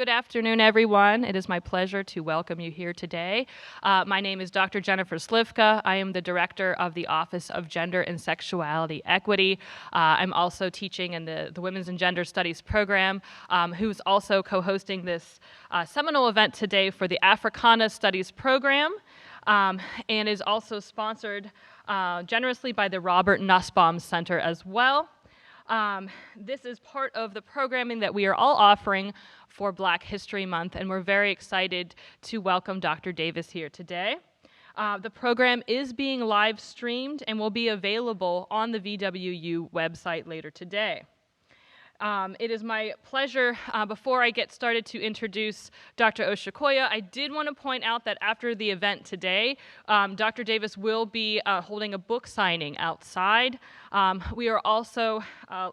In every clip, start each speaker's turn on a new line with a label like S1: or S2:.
S1: Good afternoon, everyone. It is my pleasure to welcome you here today. My name is Dr. Jennifer Slivka. I am the director of the Office of Gender and Sexuality Equity. I'm also teaching in the Women's and Gender Studies program, who's also co-hosting this seminal event today for the Africana Studies program, and is also sponsored generously by the Robert Nussbaum Center as well. This is part of the programming that we are all offering for Black History Month, and we're very excited to welcome Dr. Davis here today. The program is being live streamed and will be available on the VWU website later today. It is my pleasure, before I get started, to introduce Dr. Oshikoya. I did want to point out that after the event today, Dr. Davis will be holding a book signing outside. We are also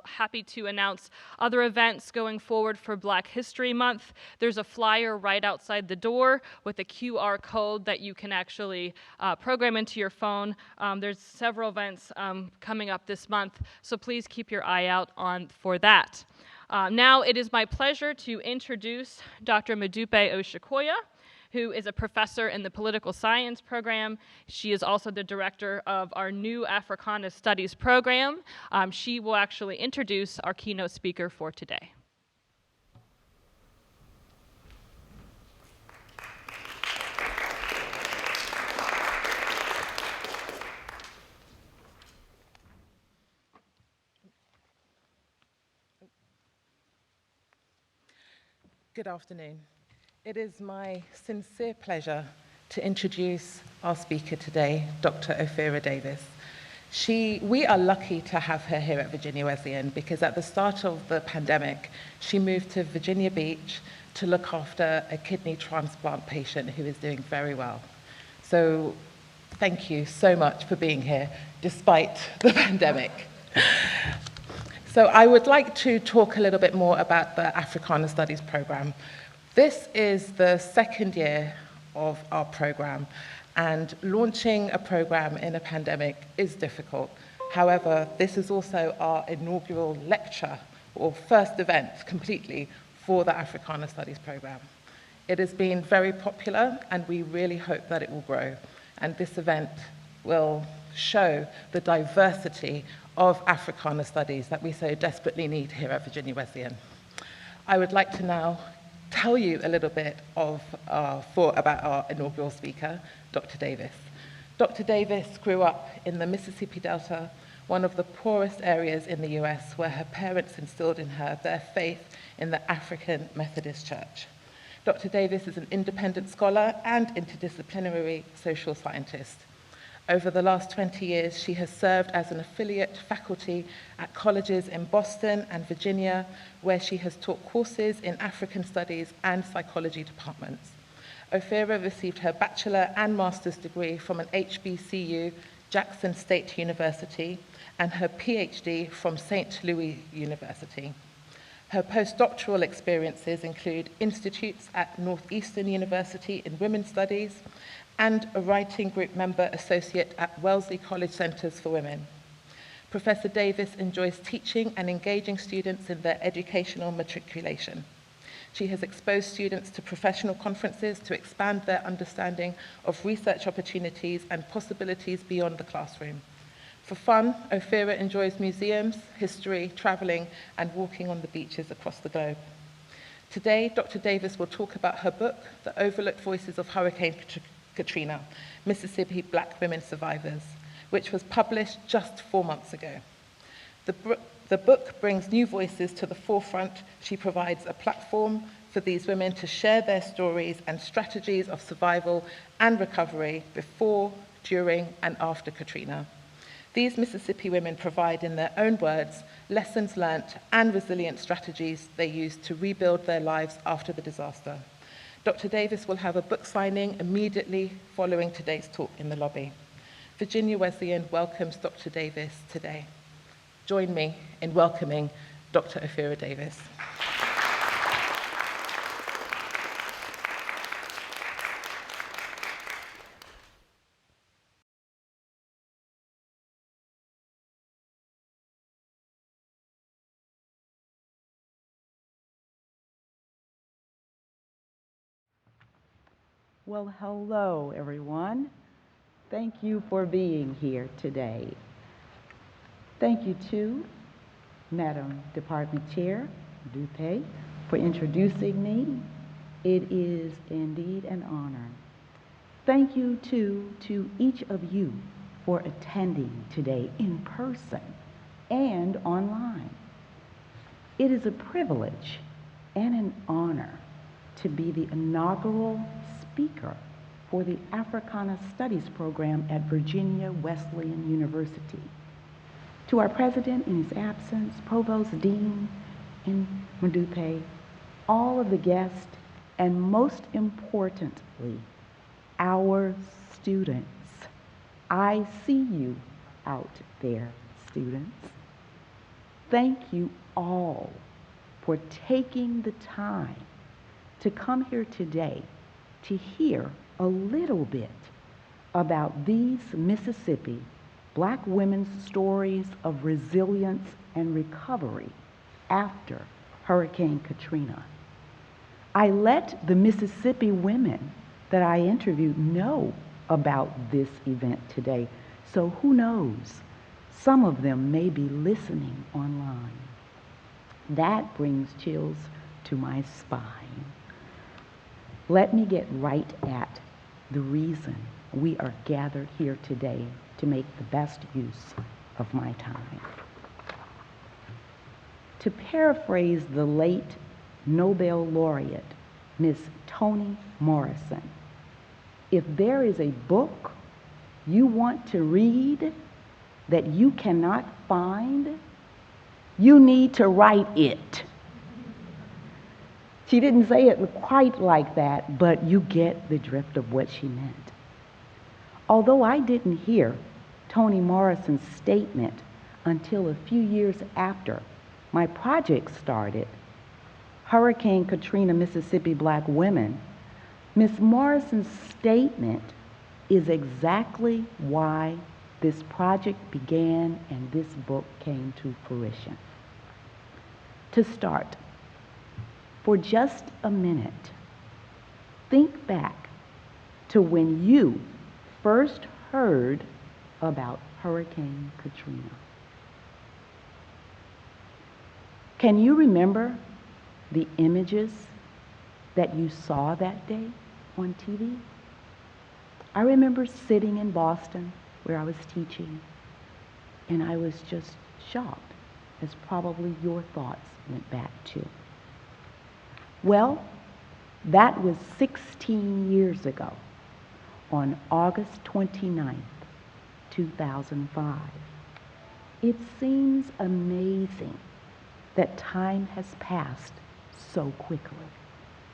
S1: happy to announce other events going forward for Black History Month. There's a flyer right outside the door with a QR code that you can actually program into your phone. There's several events coming up this month, so please keep your eye out for that. Now it is my pleasure to introduce Dr. Modupe Oshikoya, who is a professor in the political science program. She is also the director of our new Africana Studies program. She will actually introduce our keynote speaker for today.
S2: Good afternoon. It is my sincere pleasure to introduce our speaker today, Dr. Ophera Davis. We are lucky to have her here at Virginia Wesleyan because at the start of the pandemic, she moved to Virginia Beach to look after a kidney transplant patient who is doing very well. So thank you so much for being here despite the pandemic. So I would like to talk a little bit more about the Africana Studies program. This is the second year of our program, and launching a program in a pandemic is difficult. However, this is also our inaugural lecture, or first event completely, for the Africana Studies program. It has been very popular, and we really hope that it will grow. And this event will show the diversity of Africana studies that we so desperately need here at Virginia Wesleyan. I would like to now tell you a little bit about our inaugural speaker, Dr. Davis. Dr. Davis grew up in the Mississippi Delta, one of the poorest areas in the US, where her parents instilled in her their faith in the African Methodist Church. Dr. Davis is an independent scholar and interdisciplinary social scientist. Over the last 20 years, she has served as an affiliate faculty at colleges in Boston and Virginia, where she has taught courses in African studies and psychology departments. Ophera received her bachelor and master's degree from an HBCU, Jackson State University, and her PhD from St. Louis University. Her postdoctoral experiences include institutes at Northeastern University in Women's Studies, and a writing group member associate at Wellesley College Centers for Women. Professor Davis enjoys teaching and engaging students in their educational matriculation. She has exposed students to professional conferences to expand their understanding of research opportunities and possibilities beyond the classroom. For fun, Ophera enjoys museums, history, traveling, and walking on the beaches across the globe. Today, Dr. Davis will talk about her book, The Overlooked Voices of Hurricane Katrina, Mississippi Black Women Survivors, which was published just 4 months ago. The book brings new voices to the forefront. She provides a platform for these women to share their stories and strategies of survival and recovery before, during, and after Katrina. These Mississippi women provide, in their own words, lessons learnt and resilient strategies they use to rebuild their lives after the disaster. Dr. Davis will have a book signing immediately following today's talk in the lobby. Virginia Wesleyan welcomes Dr. Davis today. Join me in welcoming Dr. Ophera Davis.
S3: Well, hello, everyone. Thank you for being here today. Thank you to Madam Department Chair Dupe for introducing me. It is indeed an honor. Thank you to each of you for attending today in person and online. It is a privilege and an honor to be the inaugural speaker for the Africana Studies program at Virginia Wesleyan University. To our president in his absence, provost, dean, and Madupe, all of the guests, and most importantly, our students. I see you out there, students. Thank you all for taking the time to come here today to hear a little bit about these Mississippi Black women's stories of resilience and recovery after Hurricane Katrina. I let the Mississippi women that I interviewed know about this event today, so who knows, some of them may be listening online. That brings chills to my spine. Let me get right at the reason we are gathered here today to make the best use of my time. To paraphrase the late Nobel laureate, Miss Toni Morrison, if there is a book you want to read that you cannot find, you need to write it. She didn't say it quite like that, but you get the drift of what she meant. Although I didn't hear Toni Morrison's statement until a few years after my project started, Hurricane Katrina, Mississippi Black Women, Miss Morrison's statement is exactly why this project began and this book came to fruition. To start, for just a minute, think back to when you first heard about Hurricane Katrina. Can you remember the images that you saw that day on TV? I remember sitting in Boston where I was teaching, and I was just shocked, as probably your thoughts went back to. Well, that was 16 years ago, on August 29th, 2005. It seems amazing that time has passed so quickly,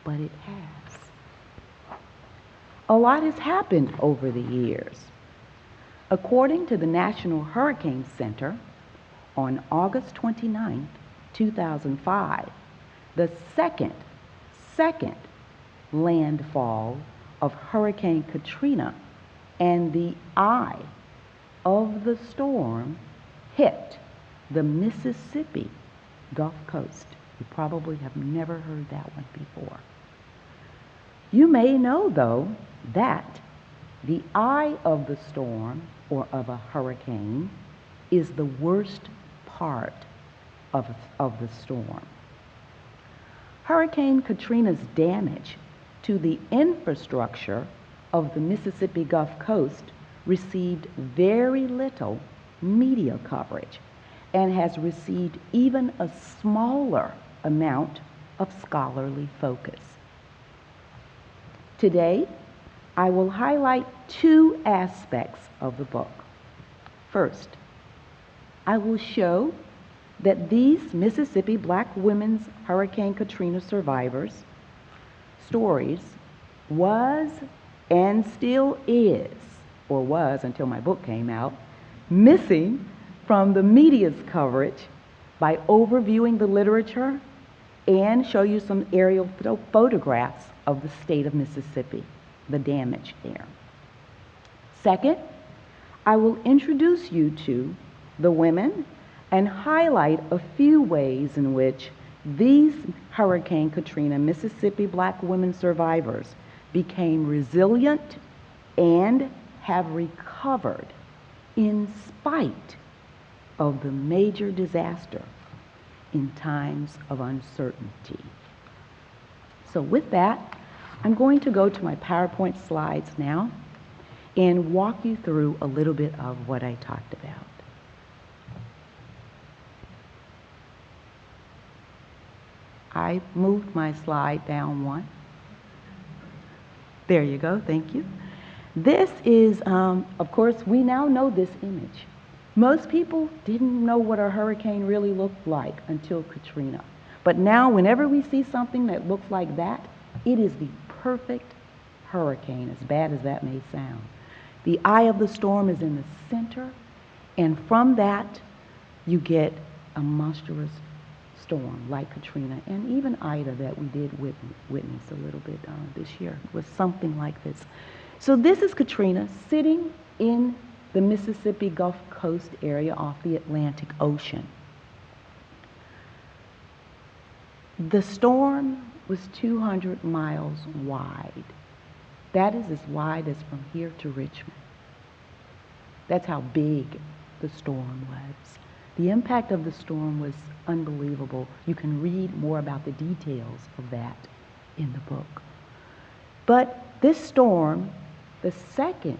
S3: but it has. A lot has happened over the years. According to the National Hurricane Center, on August 29th, 2005, the second landfall of Hurricane Katrina and the eye of the storm hit the Mississippi Gulf Coast. You probably have never heard that one before. You may know, though, that the eye of the storm, or of a hurricane, is the worst part of the storm. Hurricane Katrina's damage to the infrastructure of the Mississippi Gulf Coast received very little media coverage and has received even a smaller amount of scholarly focus. Today, I will highlight two aspects of the book. First, I will show that these Mississippi Black women's Hurricane Katrina survivors' stories was and still is, or was until my book came out, missing from the media's coverage by overviewing the literature and show you some aerial photographs of the state of Mississippi, the damage there. Second, I will introduce you to the women and highlight a few ways in which these Hurricane Katrina Mississippi Black women survivors became resilient and have recovered in spite of the major disaster in times of uncertainty. So with that, I'm going to go to my PowerPoint slides now and walk you through a little bit of what I talked about. I moved my slide down one. There you go, thank you. This is, of course, we now know this image. Most people didn't know what a hurricane really looked like until Katrina. But now, whenever we see something that looks like that, it is the perfect hurricane, as bad as that may sound. The eye of the storm is in the center, and from that, you get a monstrous storm like Katrina and even Ida that we did witness a little bit this year was something like this. So this is Katrina sitting in the Mississippi Gulf Coast area off the Atlantic Ocean. The storm was 200 miles wide. That is as wide as from here to Richmond. That's how big the storm was. The impact of the storm was unbelievable. You can read more about the details of that in the book. But this storm, the second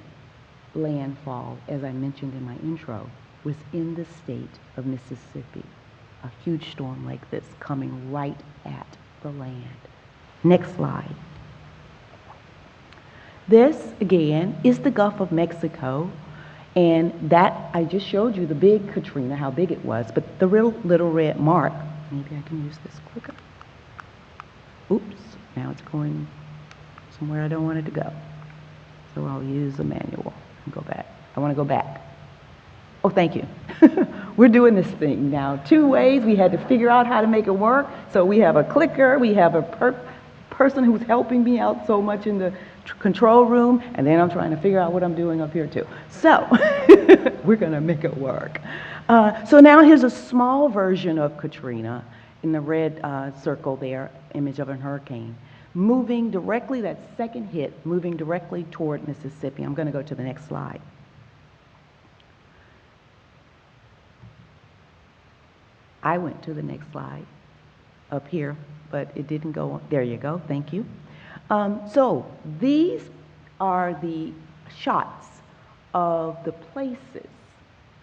S3: landfall, as I mentioned in my intro, was in the state of Mississippi. A huge storm like this coming right at the land. Next slide. This, again, is the Gulf of Mexico. And that, I just showed you the big Katrina, how big it was, but the real little red mark, maybe I can use this clicker. Oops, now it's going somewhere I don't want it to go. So I'll use the manual and go back. I want to go back. Oh, thank you. We're doing this thing now 2 ways. We had to figure out how to make it work. So we have a clicker, we have a person who's helping me out so much in the control room, and then I'm trying to figure out what I'm doing up here too. So we're going to make it work. So now here's a small version of Katrina in the red circle there, image of a hurricane, moving directly, that second hit, moving directly toward Mississippi. I'm going to go to the next slide. I went to the next slide up here, but it didn't go on. There you go. Thank you. So these are the shots of the places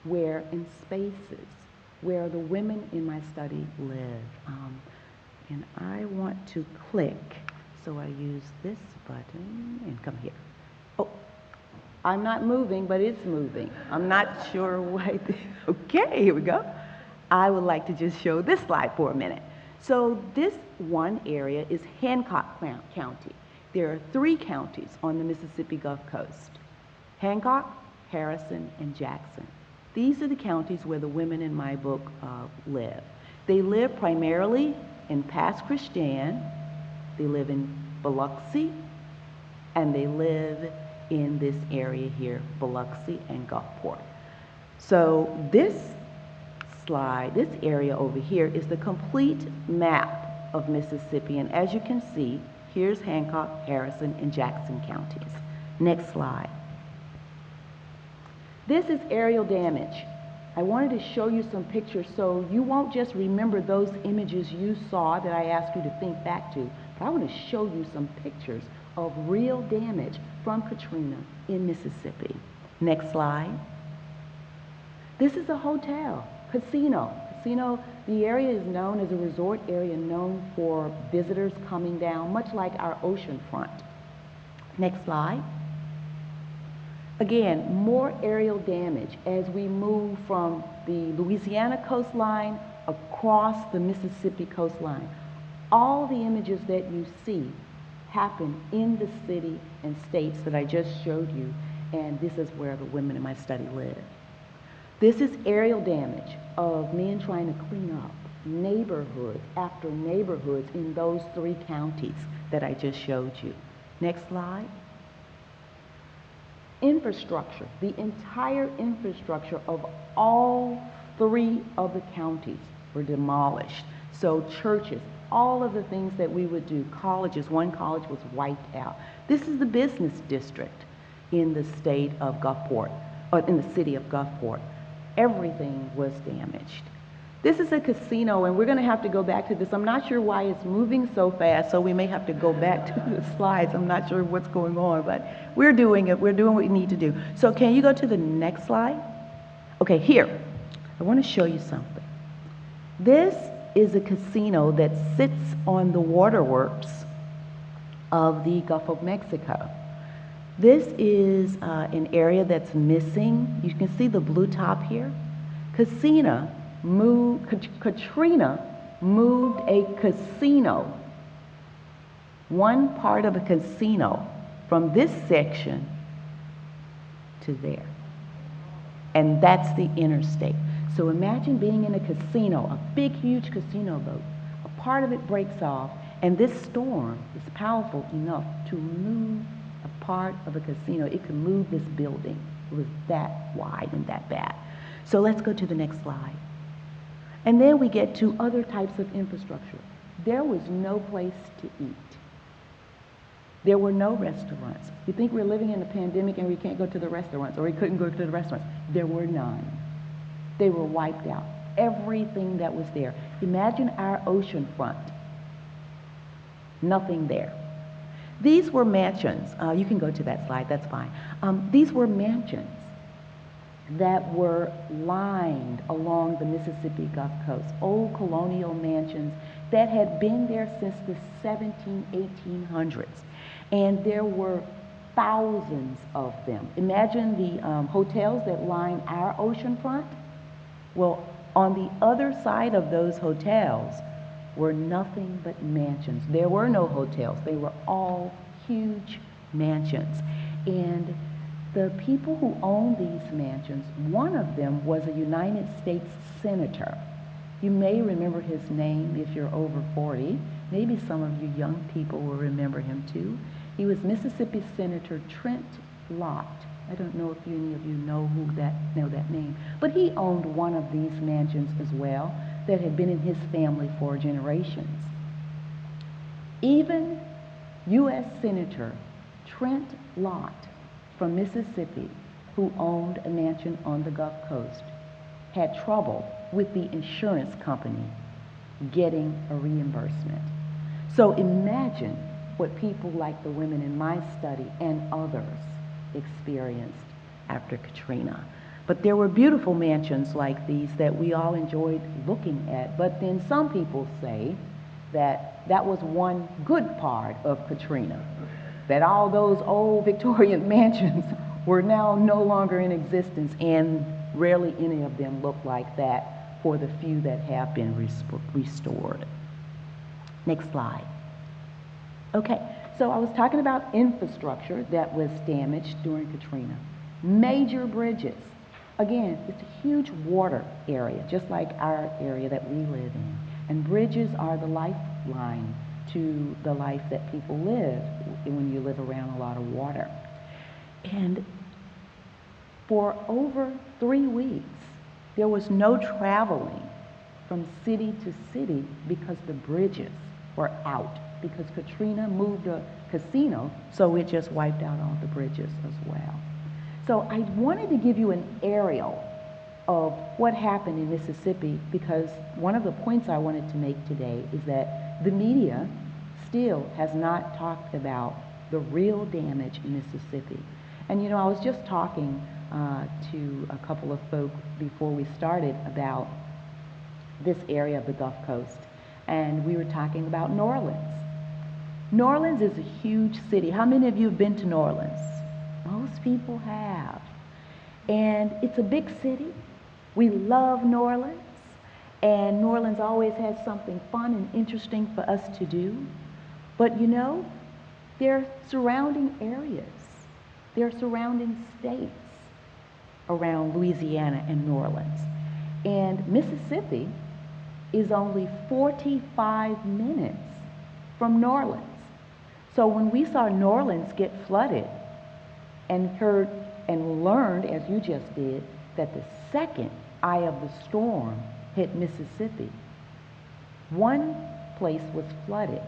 S3: where, in spaces, where the women in my study live. And I want to click, so I use this button and come here. Oh, I'm not moving, but it's moving. I'm not sure why. Okay, here we go. I would like to just show this slide for a minute. So this one area is Hancock County. There are 3 counties on the Mississippi Gulf Coast: Hancock, Harrison, and Jackson. These are the counties where the women in my book live. They live primarily in Pass Christian, they live in Biloxi, and they live in this area here, Biloxi and Gulfport. So this slide, this area over here, is the complete map of Mississippi. And as you can see, here's Hancock, Harrison, and Jackson counties. Next slide. This is aerial damage. I wanted to show you some pictures so you won't just remember those images you saw that I asked you to think back to, but I want to show you some pictures of real damage from Katrina in Mississippi. Next slide. This is a hotel. Casino. The area is known as a resort area known for visitors coming down, much like our ocean front. Next slide. Again, more aerial damage as we move from the Louisiana coastline across the Mississippi coastline. All the images that you see happen in the city and states that I just showed you, and this is where the women in my study live. This is aerial damage of men trying to clean up neighborhoods after neighborhoods in those 3 counties that I just showed you. Next slide. Infrastructure. The entire infrastructure of all 3 of the counties were demolished. So churches, all of the things that we would do. Colleges, one college was wiped out. This is the business district in the state of Gulfport, or in the city of Gulfport. Everything was damaged. This is a casino, and we're going to have to go back to this. I'm not sure why it's moving so fast, so we may have to go back to the slides. I'm not sure what's going on, but we're doing it. We're doing what we need to do. So can you go to the next slide? Okay, here. I want to show you something. This is a casino that sits on the waterworks of the Gulf of Mexico. This is an area that's missing. You can see the blue top here. Katrina moved a casino, one part of a casino, from this section to there. And that's the interstate. So imagine being in a casino, a big, huge casino boat. A part of it breaks off, and this storm is powerful enough to move a part of a casino. It could move this building. It was that wide and that bad. So let's go to the next slide. And then we get to other types of infrastructure. There was no place to eat. There were no restaurants. You think we're living in a pandemic and we can't go to the restaurants, or we couldn't go to the restaurants. There were none. They were wiped out. Everything that was there. Imagine our ocean front. Nothing there. These were mansions. You can go to that slide, that's fine. These were mansions that were lined along the Mississippi Gulf Coast, old colonial mansions that had been there since the 1800s. And there were thousands of them. Imagine the hotels that line our ocean front. Well, on the other side of those hotels were nothing but mansions. There were no hotels. They were all huge mansions. And the people who owned these mansions, one of them was a United States senator. You may remember his name if you're over 40. Maybe some of you young people will remember him too. He was Mississippi Senator Trent Lott. I don't know if any of you know that name, but he owned one of these mansions as well that had been in his family for generations. Even U.S. Senator Trent Lott from Mississippi, who owned a mansion on the Gulf Coast, had trouble with the insurance company getting a reimbursement. So imagine what people like the women in my study and others experienced after Katrina. But there were beautiful mansions like these that we all enjoyed looking at. But then some people say that that was one good part of Katrina, that all those old Victorian mansions were now no longer in existence, and rarely any of them look like that for the few that have been restored. Next slide. Okay, so I was talking about infrastructure that was damaged during Katrina. Major bridges. Again, it's a huge water area, just like our area that we live in. And bridges are the lifeline to the life that people live when you live around a lot of water. And for over 3 weeks, there was no traveling from city to city because the bridges were out, because Katrina moved a casino, so it just wiped out all the bridges as well. So I wanted to give you an aerial of what happened in Mississippi, because one of the points I wanted to make today is that the media still has not talked about the real damage in Mississippi. And you know, I was just talking to a couple of folk before we started about this area of the Gulf Coast, and we were talking about New Orleans. New Orleans is a huge city. How many of you have been to New Orleans? Most people have. And it's a big city. We love New Orleans, and New Orleans always has something fun and interesting for us to do. But you know, there are surrounding areas, there are surrounding states around Louisiana and New Orleans. And Mississippi is only 45 minutes from New Orleans. So when we saw New Orleans get flooded and heard and learned, as you just did, that the second eye of the storm hit Mississippi, one place was flooded,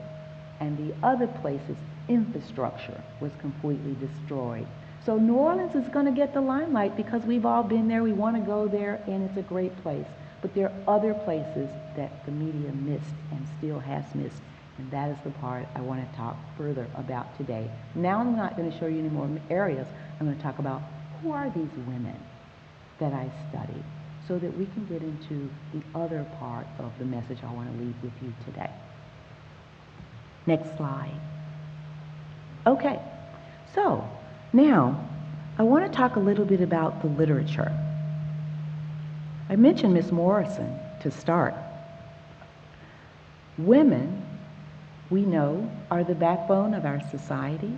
S3: and the other place's infrastructure was completely destroyed. So New Orleans is going to get the limelight because we've all been there, we want to go there, and it's a great place. But there are other places that the media missed and still has missed, and that is the part I want to talk further about today. Now I'm not going to show you any more areas. I'm going to talk about who are these women that I studied so that we can get into the other part of the message I want to leave with you today. Next slide. Okay, so now I want to talk a little bit about the literature. I mentioned Miss Morrison to start. Women, we know, are the backbone of our society,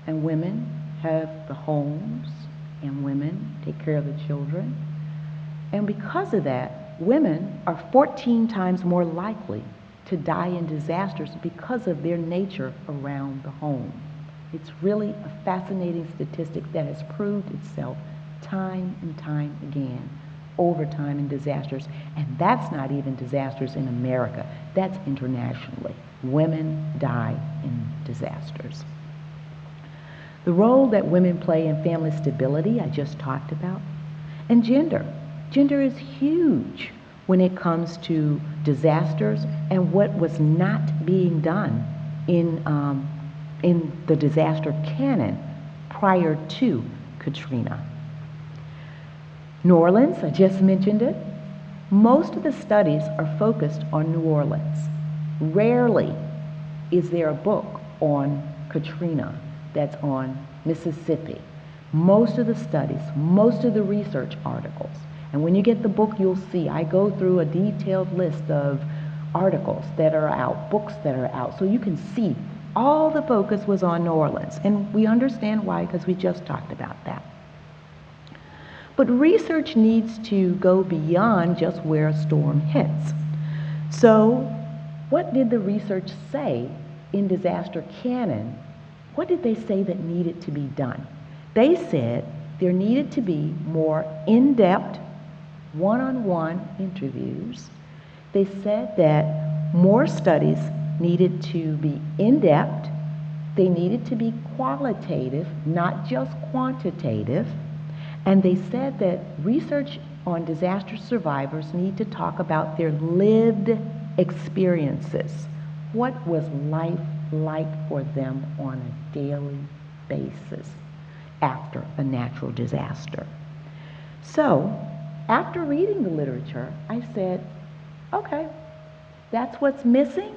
S3: and women have the homes, and women take care of the children. And because of that, women are 14 times more likely to die in disasters because of their nature around the home. It's really a fascinating statistic that has proved itself time and time again over time in disasters. And that's not even disasters in America. That's internationally. Women die in disasters. The role that women play in family stability, I just talked about. And gender. Gender is huge when it comes to disasters and what was not being done in the disaster canon prior to Katrina. New Orleans, I just mentioned it. Most of the studies are focused on New Orleans. Rarely is there a book on Katrina that's on Mississippi. Most of the studies, most of the research articles, and when you get the book, you'll see I go through a detailed list of articles that are out, books that are out, so you can see all the focus was on New Orleans. And we understand why, because we just talked about that. But research needs to go beyond just where a storm hits. So what did the research say in disaster canon? What did they say that needed to be done? They said there needed to be more in-depth, one-on-one interviews. They said that more studies needed to be in-depth. They needed to be qualitative, not just quantitative. And they said that research on disaster survivors need to talk about their lived experiences. What was life like for them on a daily basis after a natural disaster? So, after reading the literature, I said, okay, that's what's missing.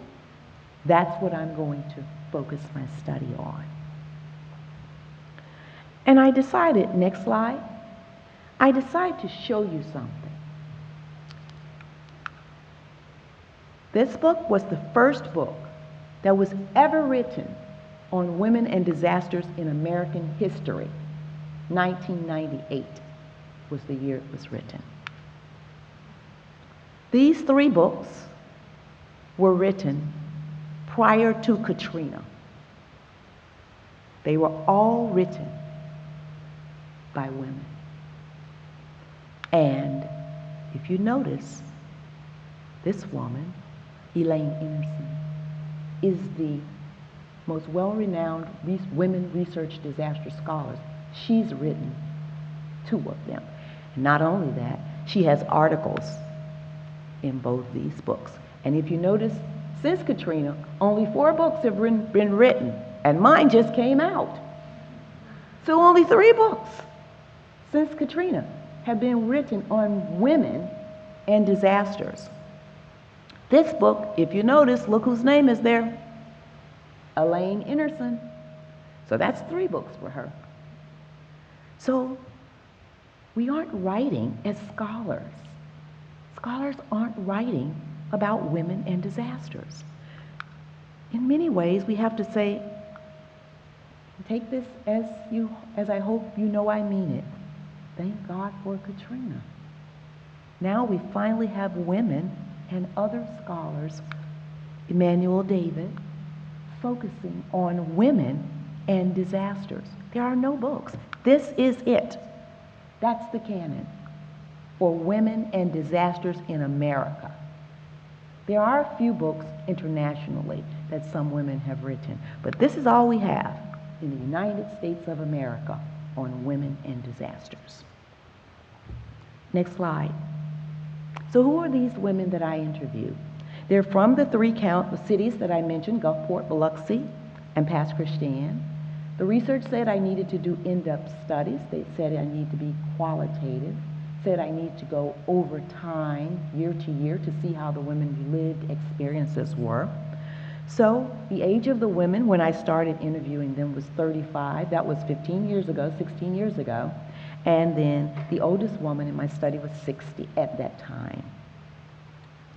S3: That's what I'm going to focus my study on. And I decided, next slide, I decided to show you something. This book was the first book that was ever written on women and disasters in American history. 1998 was the year it was written. These 3 books were written prior to Katrina. They were all written by women. And if you notice, this woman, Elaine Emerson, is the most well-renowned women research disaster scholars. She's written 2 of them. And not only that, she has articles in both these books. And if you notice, since Katrina, only 4 books have been written, and mine just came out. So only 3 books since Katrina have been written on women and disasters. This book, if you notice, look whose name is there. Elaine Emerson. So that's 3 books for her. So we aren't writing as scholars. Scholars aren't writing about women and disasters. In many ways, we have to say, take this as I hope you know I mean it. Thank God for Katrina. Now we finally have women and other scholars, Emmanuel David, focusing on women and disasters. There are no books. This is it. That's the canon for women and disasters in America. There are a few books internationally that some women have written, but this is all we have in the United States of America on women and disasters. Next slide. So who are these women that I interviewed? They're from the three cities that I mentioned, Gulfport, Biloxi, and Pass Christian. The research said I needed to do in-depth studies. They said I need to be qualitative, said I need to go over time, year to year, to see how the women's lived experiences were. So the age of the women when I started interviewing them was 35. That was 15 years ago, 16 years ago. And then the oldest woman in my study was 60 at that time.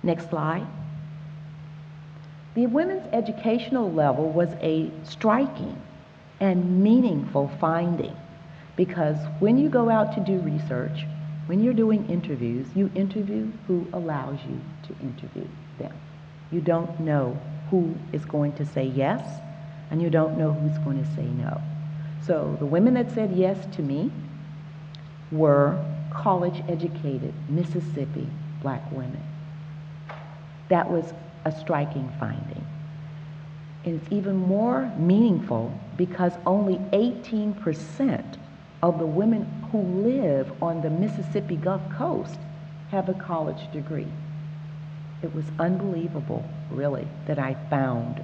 S3: Next slide. The women's educational level was a striking and meaningful finding, because when you go out to do research, when you're doing interviews, you interview who allows you to interview them. You don't know who is going to say yes, and you don't know who's going to say no. So the women that said yes to me were college-educated Mississippi black women. That was a striking finding. And it's even more meaningful because only 18% of the women who live on the Mississippi Gulf Coast have a college degree. It was unbelievable, really, that I found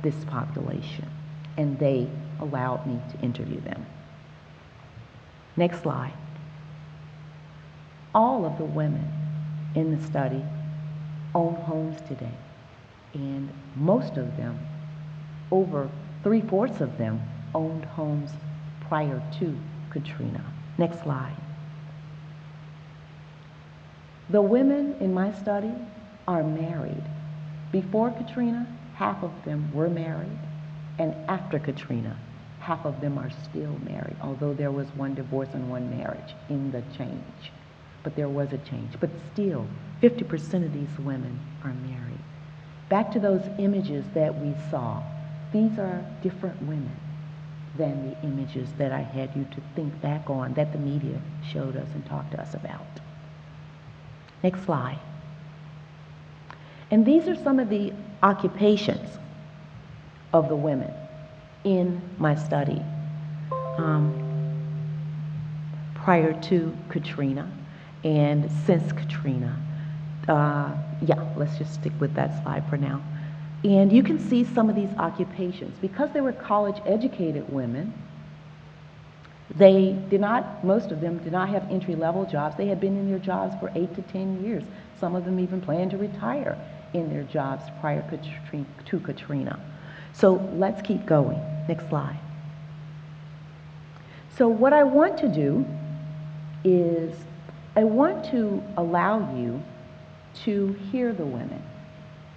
S3: this population, and they allowed me to interview them. Next slide. All of the women in the study own homes today, and most of them, over 3/4 of them, owned homes prior to Katrina. Next slide. The women in my study are married. Before Katrina, half of them were married, and after Katrina, half of them are still married, although there was one divorce and one marriage in the change. But there was a change. But still, 50% of these women are married. Back to those images that we saw. These are different women than the images that I had you to think back on, that the media showed us and talked to us about. Next slide. And these are some of the occupations of the women in my study prior to Katrina and since Katrina. Yeah, let's just stick with that slide for now. And you can see some of these occupations. Because they were college-educated women, they did not, most of them did not have entry-level jobs. They had been in their jobs for 8 to 10 years. Some of them even planned to retire in their jobs prior to Katrina. So let's keep going. Next slide. So what I want to do is I want to allow you to hear the women,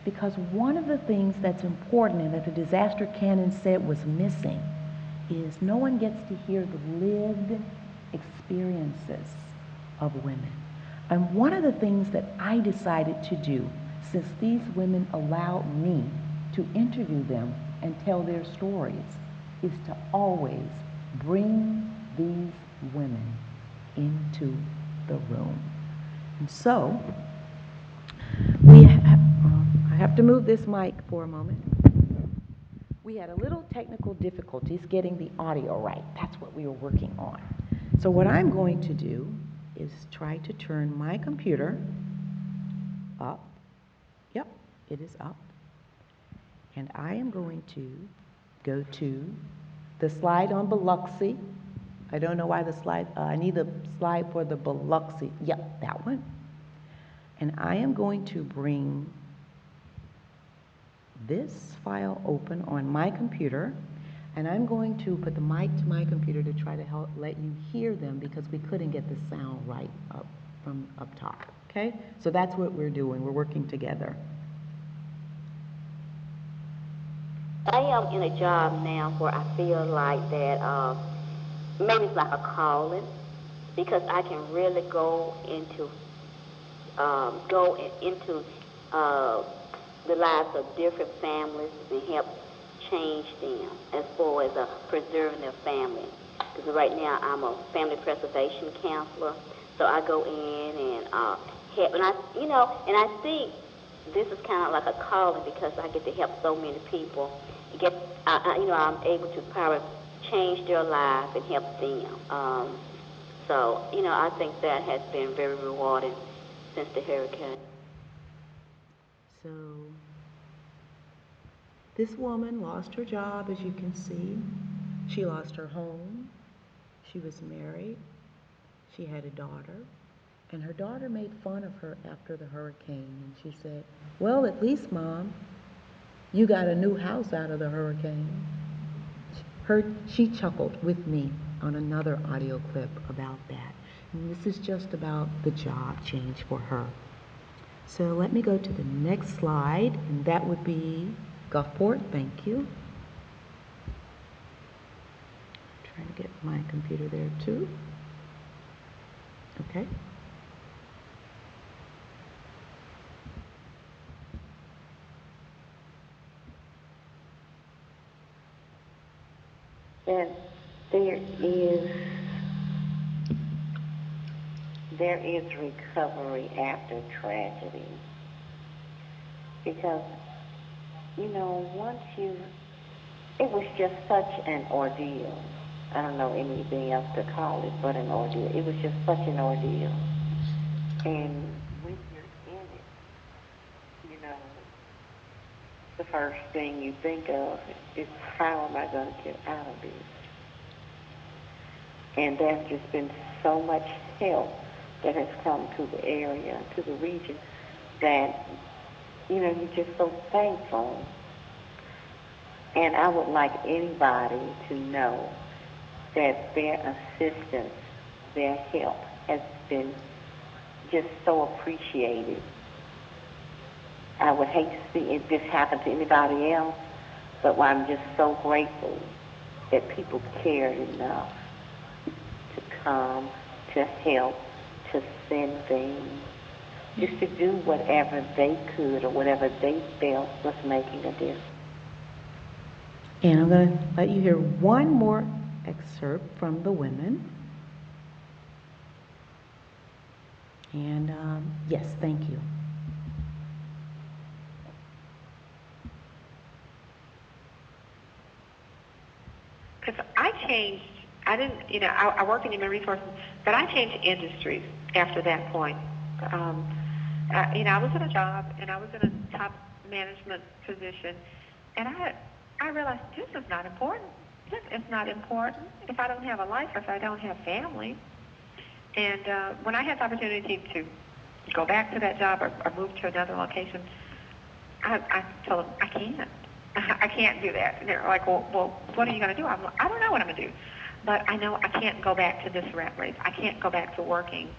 S3: because one of the things that's important and that the disaster canon said was missing is no one gets to hear the lived experiences of women. And one of the things that I decided to do, since these women allowed me to interview them and tell their stories, is to always bring these women into the room. And so, I have to move this mic for a moment. We had a little technical difficulties getting the audio right. That's what we were working on. So what I'm going to do is try to turn my computer up. Yep, it is up. And I am going to go to the slide on Biloxi. I don't know why the slide, I need the slide for the Biloxi. Yep, that one. And I am going to bring this file open on my computer, and I'm going to put the mic to my computer to try to help let you hear them, because we couldn't get the sound right up from up top, okay? So that's what we're doing. We're working together.
S4: I am in a job now where I feel like that maybe it's like a calling, because I can really go into the lives of different families and help change them as far as preserving their family. Because right now I'm a family preservation counselor, so I go in and help, and I see this is kind of like a calling because I get to help so many people. I'm able to probably change their life and help them. I think that has been very rewarding since the hurricane.
S3: So this woman lost her job, as you can see. She lost her home. She was married. She had a daughter. And her daughter made fun of her after the hurricane. And she said, well, at least, Mom, you got a new house out of the hurricane. She chuckled with me on another audio clip about that. And this is just about the job change for her. So let me go to the next slide, and that would be Gulfport. Thank you. Trying to get my computer there too. Okay.
S5: That there is recovery after tragedy. Because, it was just such an ordeal. I don't know anything else to call it but an ordeal. It was just such an ordeal. And when you're in it, the first thing you think of is, how am I going to get out of this? And there's just been so much help that has come to the area, to the region, that, you're just so thankful. And I would like anybody to know that their assistance, their help has been just so appreciated. I would hate to see this happen to anybody else, but I'm just so grateful that people cared enough to come, to help, to send things, just to do whatever they could or whatever they felt was making a difference.
S3: And I'm going to let you hear one more excerpt from the women. And yes, thank you.
S6: Because I work in human resources, but I changed industries after that point. I was in a job, and I was in a top management position, and I realized this is not important. This is not important if I don't have a life, if I don't have family. And when I had the opportunity to go back to that job or move to another location, I told them, I can't. I can't do that. And they're like, well, what are you going to do? I don't know what I'm going to do. But I know I can't go back to this rat race. I can't go back to working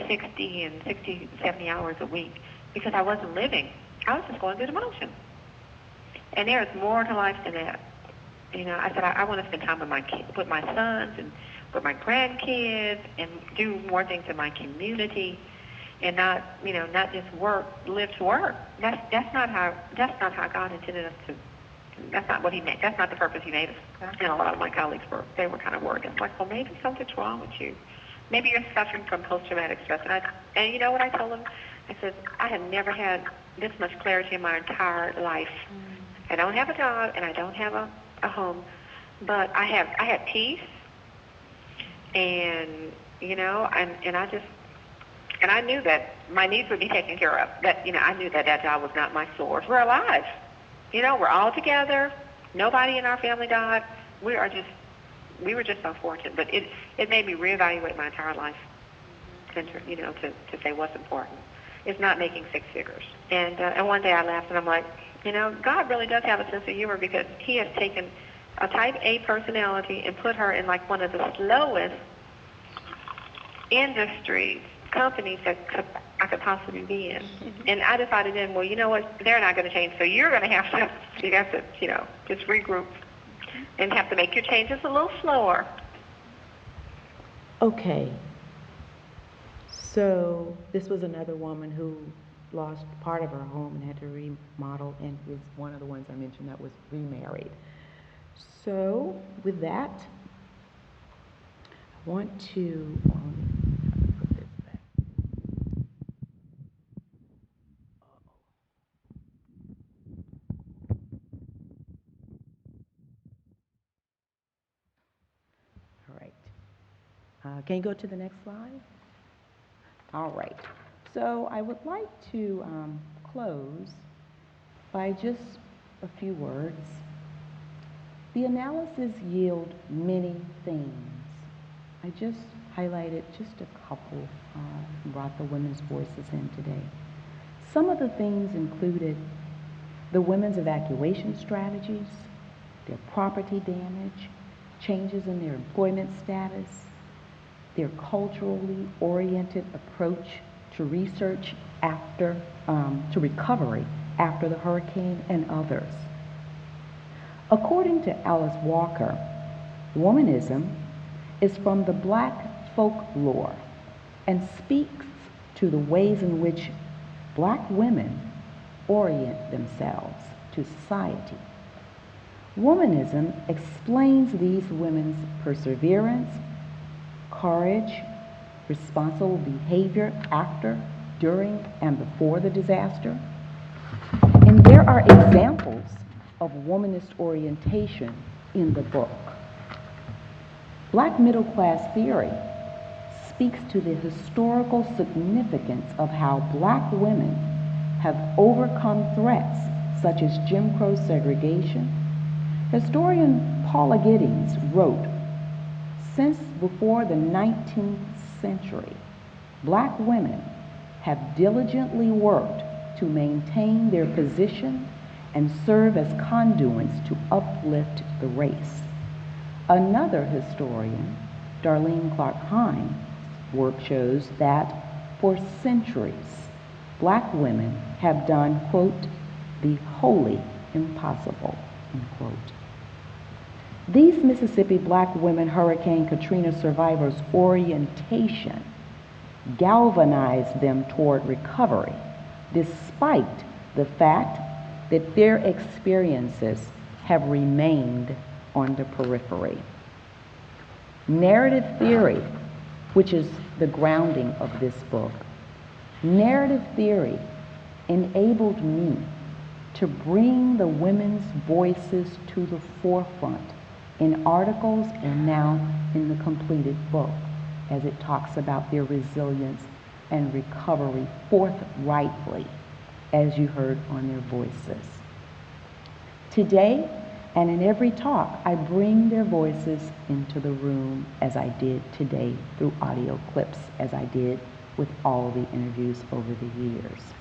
S6: 60, 70 hours a week because I wasn't living. I was just going through the motions. And there is more to life than that. I said, I want to spend time with my kids, with my sons and with my grandkids and do more things in my community and not just work, live to work. That's not how God intended us to. That's not what He made. That's not the purpose He made us. And a lot of my colleagues were kind of worried. It's like, well, maybe something's wrong with you. Maybe you're suffering from post-traumatic stress. And you know what I told them? I said, I have never had this much clarity in my entire life. I don't have a job and I don't have a home, but I had peace, and I knew that my needs would be taken care of. That I knew that job was not my source. We're alive. We're all together. Nobody in our family died. We were just so fortunate. But it made me reevaluate my entire life, and to say what's important. It's not making six figures. And one day I laughed and I'm like, God really does have a sense of humor because He has taken a type A personality and put her in like one of the slowest companies that I could possibly be in. And I decided then, well, you know what? They're not going to change, so you have to just regroup and have to make your changes a little slower.
S3: Okay. So this was another woman who lost part of her home and had to remodel, and was one of the ones I mentioned that was remarried. So with that, I want to put this back. Can you go to the next slide? All right. So I would like to close by just a few words. The analysis yield many things. I just highlighted just a couple, brought the women's voices in today. Some of the things included the women's evacuation strategies, their property damage, changes in their employment status, their culturally oriented approach to research after, to recovery after the hurricane, and others. According to Alice Walker, womanism is from the Black folklore and speaks to the ways in which Black women orient themselves to society. Womanism explains these women's perseverance, courage, responsible behavior after, during, and before the disaster. And there are examples of womanist orientation in the book. Black middle class theory speaks to the historical significance of how Black women have overcome threats such as Jim Crow segregation. Historian Paula Giddings wrote, "Since before the 19th century, Black women have diligently worked to maintain their position and serve as conduits to uplift the race." Another historian, Darlene Clark Hines' work shows that for centuries, Black women have done, quote, "the wholly impossible," unquote. These Mississippi Black women Hurricane Katrina survivors' orientation galvanized them toward recovery, despite the fact that their experiences have remained on the periphery. Narrative theory, which is the grounding of this book, narrative theory enabled me to bring the women's voices to the forefront in articles and now in the completed book, as it talks about their resilience and recovery forthrightly, as you heard on their voices. Today, and in every talk, I bring their voices into the room as I did today through audio clips, as I did with all the interviews over the years.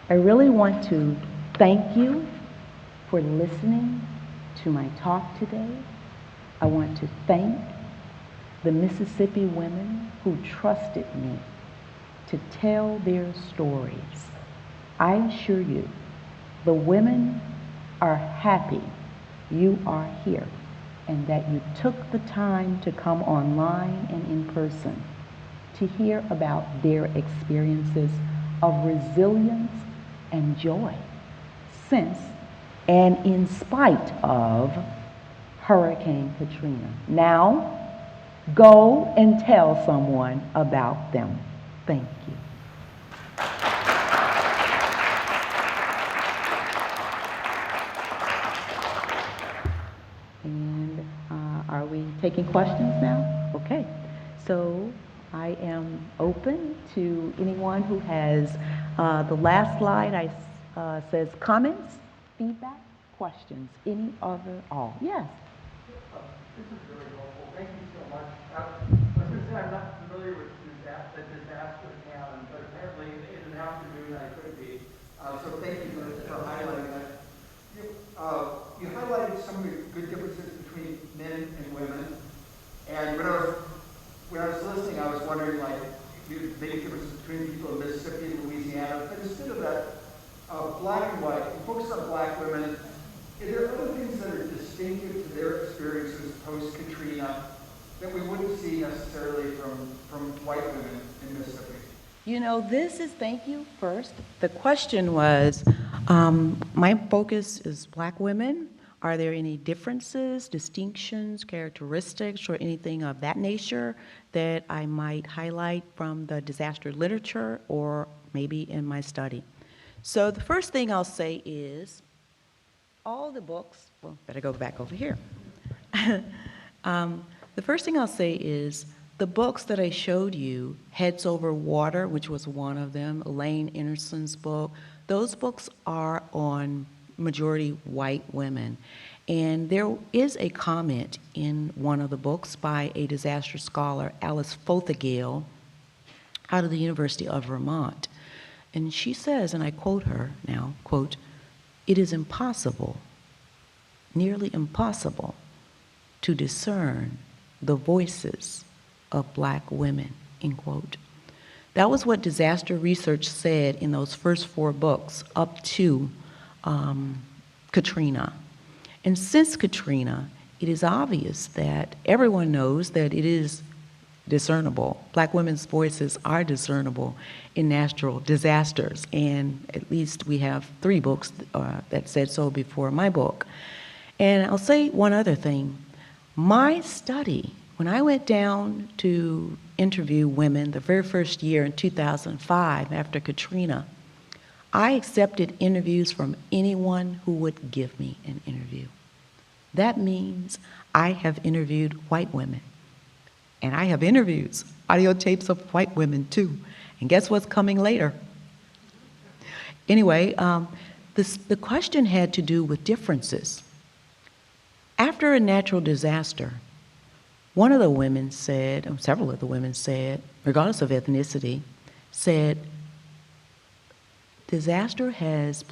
S3: I really want to thank you for listening to my talk today. I want to thank the Mississippi women who trusted me to tell their stories. I assure you, the women are happy you are here and that you took the time to come online and in person to hear about their experiences of resilience and joy since and in spite of Hurricane Katrina. Now, go and tell someone about them. Thank you. And are we taking questions now? Okay. So I am open to anyone who has the last slide says comments, feedback, questions, any other, all. Yes.
S7: This is really helpful. Thank you so much. I was going to say I'm not familiar with the disaster that happened, but apparently in an afternoon I could be. So thank you for highlighting that. You highlighted some of the good differences between men and women. And when I was listening, I was wondering, like, the big differences between people in Mississippi and Louisiana. But instead of that, black and white, you focus on Black women. Are there other things that are distinctive to their experiences post-Katrina that we wouldn't see necessarily from white women in Mississippi?
S3: You know, thank you first. The question was, my focus is Black women. Are there any differences, distinctions, characteristics, or anything of that nature that I might highlight from the disaster literature or maybe in my study? So the first thing I'll say is, all the books, well, better go back over here. the first thing I'll say is the books that I showed you, Heads Over Water, which was one of them, Elaine Anderson's book, those books are on majority white women. And there is a comment in one of the books by a disaster scholar, Alice Fothergill, out of the University of Vermont. And she says, and I quote her now, quote, "It is impossible, nearly impossible, to discern the voices of black women," end quote. That was what disaster research said in those first 4 books up to Katrina. And since Katrina, it is obvious that everyone knows that it is discernible. Black women's voices are discernible in natural disasters, and at least we have 3 books that said so before my book. And I'll say one other thing. My study, when I went down to interview women the very first year in 2005 after Katrina, I accepted interviews from anyone who would give me an interview. That means I have interviewed white women. And I have interviews, audio tapes of white women too. And guess what's coming later? Anyway, the question had to do with differences. After a natural disaster, one of the women said, or several of the women said, regardless of ethnicity, said, disaster has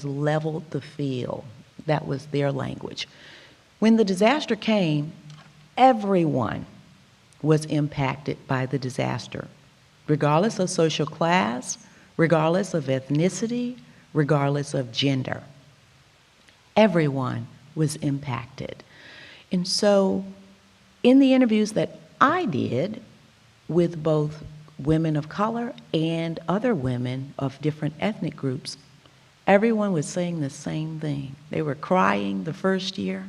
S3: leveled the field. That was their language. When the disaster came, everyone was impacted by the disaster, regardless of social class, regardless of ethnicity, regardless of gender. Everyone was impacted. And so in the interviews that I did with both women of color and other women of different ethnic groups, everyone was saying the same thing. They were crying the first year.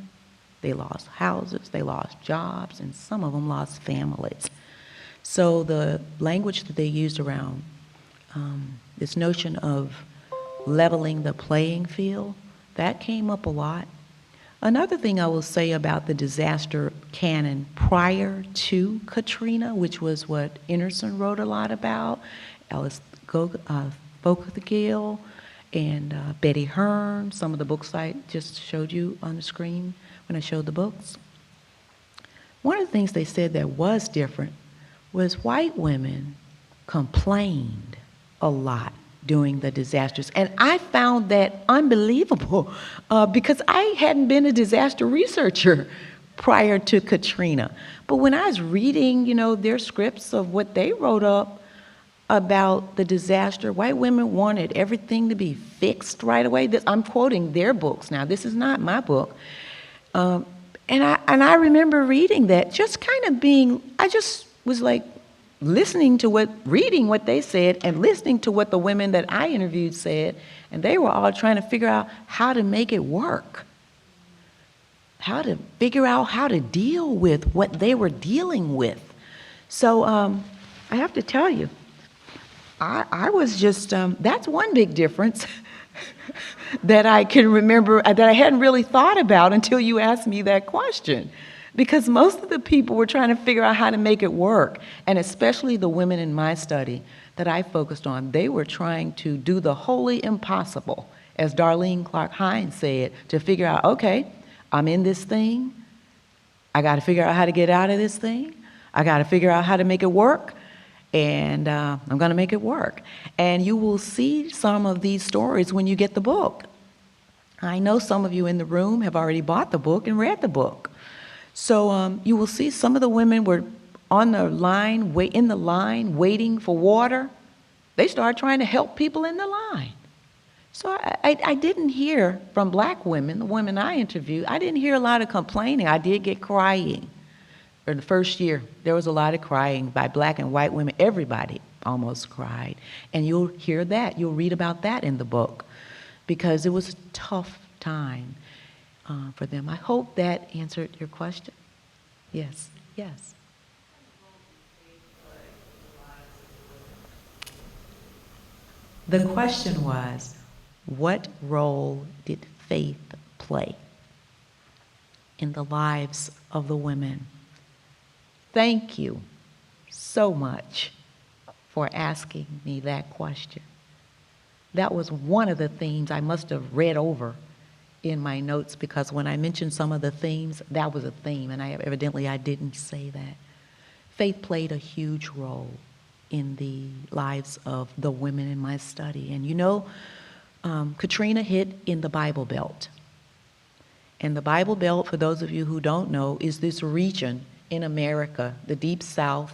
S3: They lost houses, they lost jobs, and some of them lost families. So the language that they used around this notion of leveling the playing field, that came up a lot. Another thing I will say about the disaster canon prior to Katrina, which was what Anderson wrote a lot about, Alice Fothergill, and Betty Hearn, some of the books I just showed you on the screen when I showed the books. One of the things they said that was different was white women complained a lot during the disasters. And I found that unbelievable because I hadn't been a disaster researcher prior to Katrina. But when I was reading, their scripts of what they wrote up about the disaster, white women wanted everything to be fixed right away. I'm quoting their books now. This is not my book. And I remember reading that, just kind of I just was like reading what they said and listening to what the women that I interviewed said, and they were all trying to figure out how to make it work, how to figure out how to deal with what they were dealing with. So I have to tell you, I was just, that's one big difference that I can remember that I hadn't really thought about until you asked me that question. Because most of the people were trying to figure out how to make it work, and especially the women in my study that I focused on, they were trying to do the wholly impossible, as Darlene Clark Hines said, to figure out, okay, I'm in this thing, I got to figure out how to get out of this thing, I got to figure out how to make it work, and I'm going to make it work. And you will see some of these stories when you get the book. I know some of you in the room have already bought the book and read the book. So you will see some of the women were on the line, in the line, waiting for water. They started trying to help people in the line. So I didn't hear from black women, the women I interviewed, I didn't hear a lot of complaining. I did get crying. In the first year, there was a lot of crying by black and white women. Everybody almost cried. And you'll hear that. You'll read about that in the book because it was a tough time for them. I hope that answered your question. Yes, yes. The question was, what role did faith play in the lives of the women Thank you so much for asking me that question. That was one of the themes I must have read over in my notes, because when I mentioned some of the themes, that was a theme, and I didn't say that. Faith played a huge role in the lives of the women in my study. And you know, Katrina hit in the Bible Belt. And the Bible Belt, for those of you who don't know, is this region in America, the Deep South.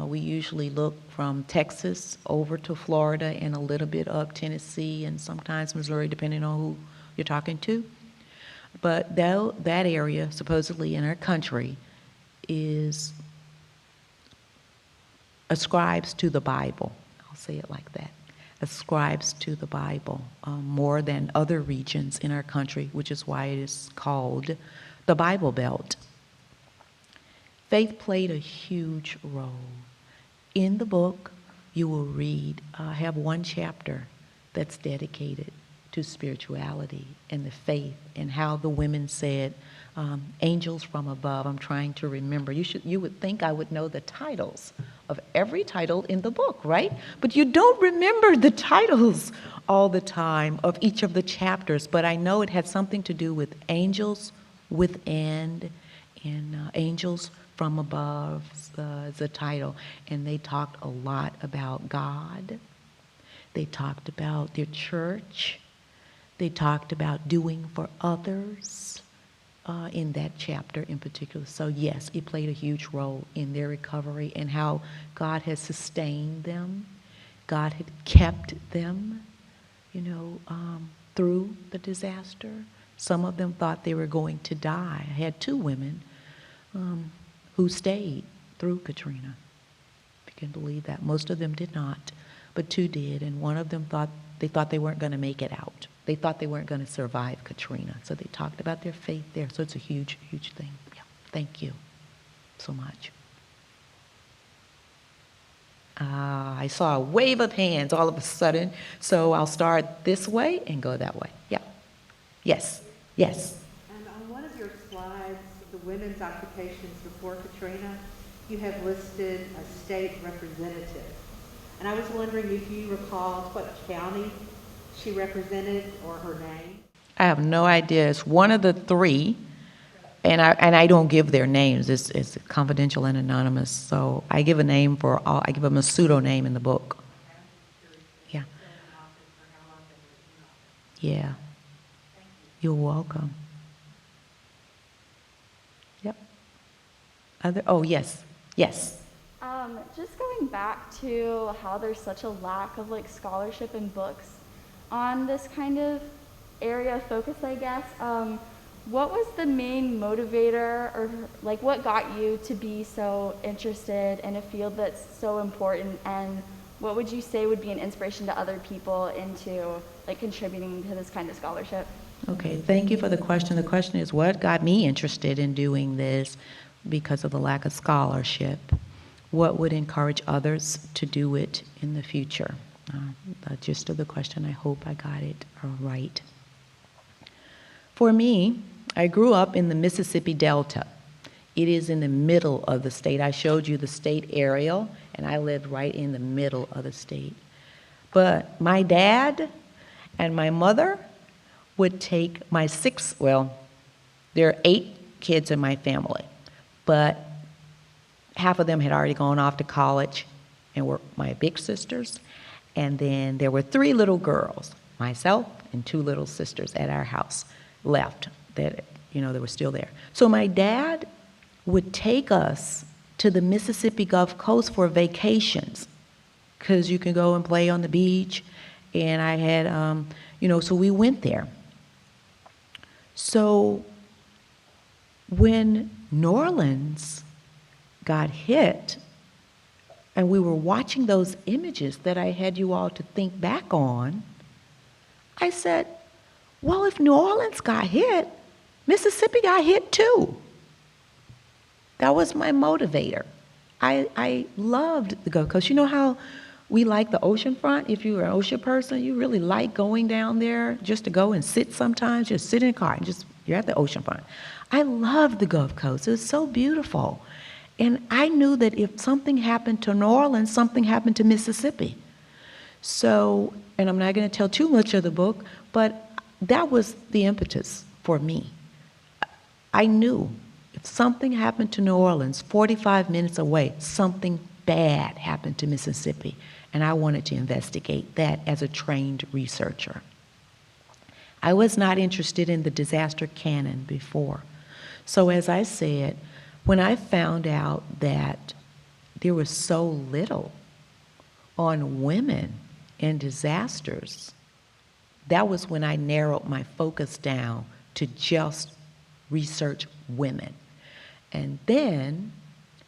S3: We usually look from Texas over to Florida and a little bit up Tennessee and sometimes Missouri, depending on who you're talking to. But that area, supposedly in our country, ascribes to the Bible. I'll say it like that. Ascribes to the Bible more than other regions in our country, which is why it is called the Bible Belt. Faith played a huge role. In the book, you will read, I have one chapter that's dedicated to spirituality and the faith and how the women said, angels from above. I'm trying to remember. You would think I would know the titles of every title in the book, right? But you don't remember the titles all the time of each of the chapters. But I know it had something to do with angels within and angels from above is the title. And they talked a lot about God. They talked about their church. They talked about doing for others in that chapter in particular. So yes, it played a huge role in their recovery and how God has sustained them. God had kept them, through the disaster. Some of them thought they were going to die. I had two women who stayed through Katrina. If you can believe that. Most of them did not, but two did. And one of them thought they weren't going to make it out. They thought they weren't going to survive Katrina. So they talked about their faith there. So it's a huge, huge thing. Yeah. Thank you so much. I saw a wave of hands all of a sudden. So I'll start this way and go that way. Yeah. Yes. Yes.
S8: And on one of your slides, the women's occupations before Katrina, you have listed a state representative. And I was wondering if you recall what county she represented or her name.
S3: I have no idea. It's one of the three, and I don't give their names. It's confidential and anonymous. So I give a name for all. I give them a pseudonym in the book. Yeah. Yeah. You're welcome. Yep. Yes.
S9: Just going back to how there's such a lack of scholarship and books on this kind of area of focus, I guess. What was the main motivator, or what got you to be so interested in a field that's so important, and what would you say would be an inspiration to other people into contributing to this kind of scholarship?
S3: Okay, thank you for the question. The question is, what got me interested in doing this because of the lack of scholarship? What would encourage others to do it in the future? The gist of the question, I hope I got it right. For me, I grew up in the Mississippi Delta. It is in the middle of the state. I showed you the state aerial, and I lived right in the middle of the state. But my dad and my mother would take there are 8 kids in my family, but half of them had already gone off to college and were my big sisters. And then there were 3 little girls, myself and 2 little sisters at our house left that were still there. So my dad would take us to the Mississippi Gulf Coast for vacations because you can go and play on the beach. And I had, so we went there. So when New Orleans got hit, and we were watching those images that I had you all to think back on, I said, well, if New Orleans got hit, Mississippi got hit too. That was my motivator. I loved the Gulf Coast. You know how we like the ocean front? If you're an ocean person, you really like going down there just to go and sit sometimes, just sit in a car and you're at the ocean front. I loved the Gulf Coast. It was so beautiful. And I knew that if something happened to New Orleans, something happened to Mississippi. So, and I'm not going to tell too much of the book, but that was the impetus for me. I knew if something happened to New Orleans, 45 minutes away, something bad happened to Mississippi. And I wanted to investigate that as a trained researcher. I was not interested in the disaster canon before. So as I said, when I found out that there was so little on women in disasters, that was when I narrowed my focus down to just research women. And then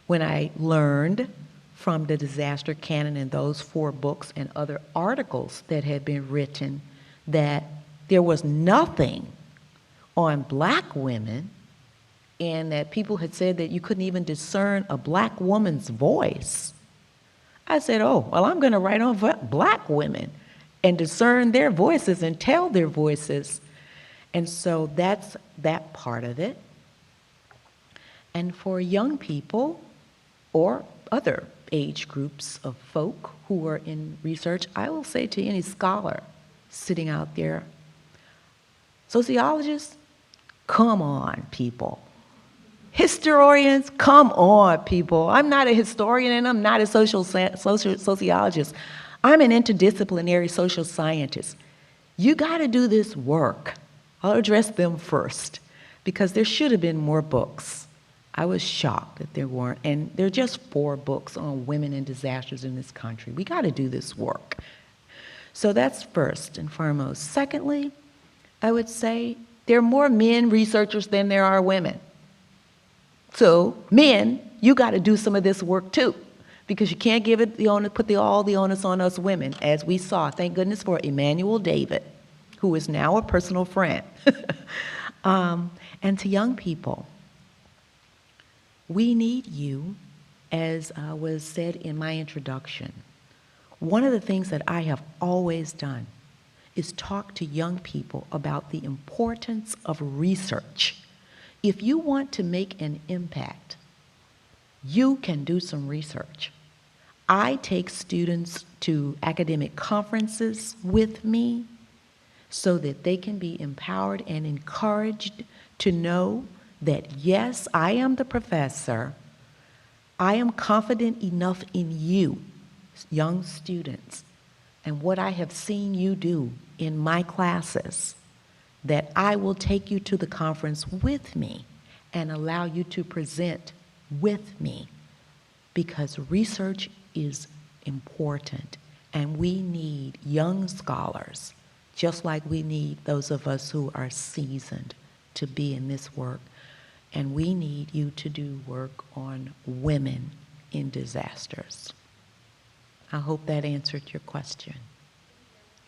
S3: when I learned from the disaster canon and those 4 books and other articles that had been written that there was nothing on black women, and that people had said that you couldn't even discern a black woman's voice, I said, oh, well, I'm going to write on black women and discern their voices and tell their voices. And so that's that part of it. And for young people or other age groups of folk who are in research, I will say to any scholar sitting out there, sociologists, come on, people. Historians, come on, people. I'm not a historian and I'm not a sociologist. I'm an interdisciplinary social scientist. You got to do this work. I'll address them first because there should have been more books. I was shocked that there weren't, and there are just 4 books on women and disasters in this country. We got to do this work. So that's first and foremost. Secondly, I would say there are more men researchers than there are women. So men, you got to do some of this work too, because you can't give it all the onus on us women, as we saw. Thank goodness for Emmanuel David, who is now a personal friend. And to young people, we need you, as was said in my introduction. One of the things that I have always done is talk to young people about the importance of research. If you want to make an impact, you can do some research. I take students to academic conferences with me so that they can be empowered and encouraged to know that, yes, I am the professor. I am confident enough in you, young students, and what I have seen you do in my classes, that I will take you to the conference with me and allow you to present with me, because research is important and we need young scholars, just like we need those of us who are seasoned to be in this work. And we need you to do work on women in disasters. I hope that answered your question.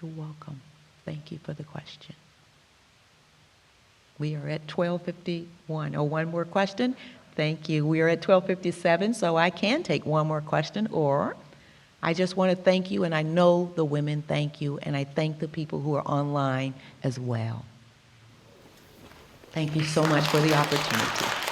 S3: You're welcome. Thank you for the question. We are at 12:51. Oh, one more question? Thank you. We are at 12:57, so I can take one more question, or I just want to thank you, and I know the women thank you, and I thank the people who are online as well. Thank you so much for the opportunity.